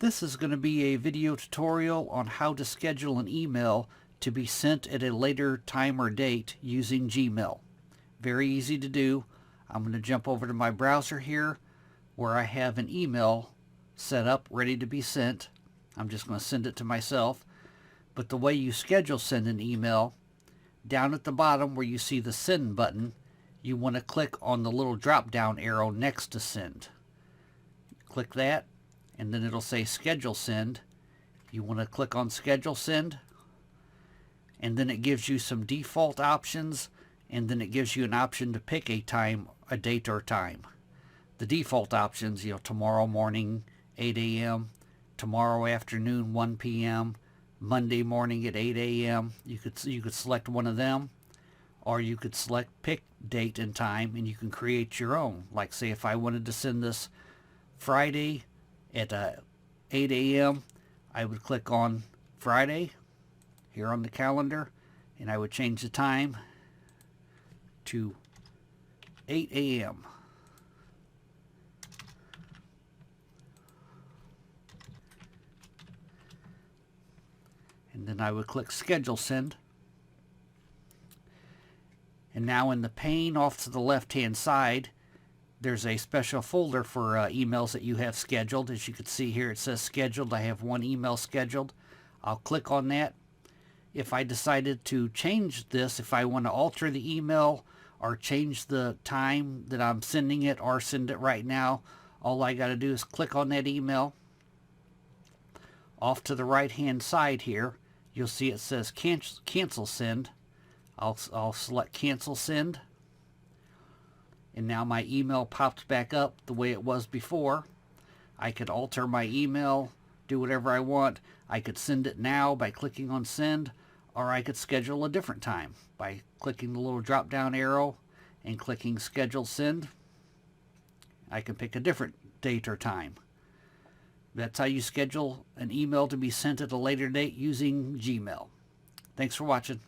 This is going to be a video tutorial on how to schedule an email to be sent at a later time or date using Gmail. Very easy to do. I'm going to jump over to my browser here where I have an email set up ready to be sent. I'm just going to send it to myself. But the way you send an email, down at the bottom where you see the send button, you want to click on the little drop down arrow next to send. Click that, and then it'll say schedule send. You want to click on schedule send, and then it gives you some default options, and then it gives you an option to pick a time, a date or time. The default options, tomorrow morning 8 a.m., tomorrow afternoon 1 p.m., Monday morning at 8 a.m. You could select one of them, or you could select pick date and time, and you can create your own. Like, say, if I wanted to send this Friday at 8 a.m., I would click on Friday here on the calendar, and I would change the time to 8 a.m. And then I would click schedule send. And now in the pane off to the left hand side, there's a special folder for emails that you have scheduled. As you can see here, it says scheduled. I have one email scheduled. I'll click on that. If I decided to change this, if I want to alter the email or change the time that I'm sending it or send it right now, all I got to do is click on that email. Off to the right hand side here, you'll see it says cancel send. I'll select cancel send. And now my email pops back up the way it was before. I could alter my email, do whatever I want. I could send it now by clicking on send, or I could schedule a different time by clicking the little drop down arrow and clicking schedule send. I can pick a different date or time. That's how you schedule an email to be sent at a later date using Gmail. Thanks for watching.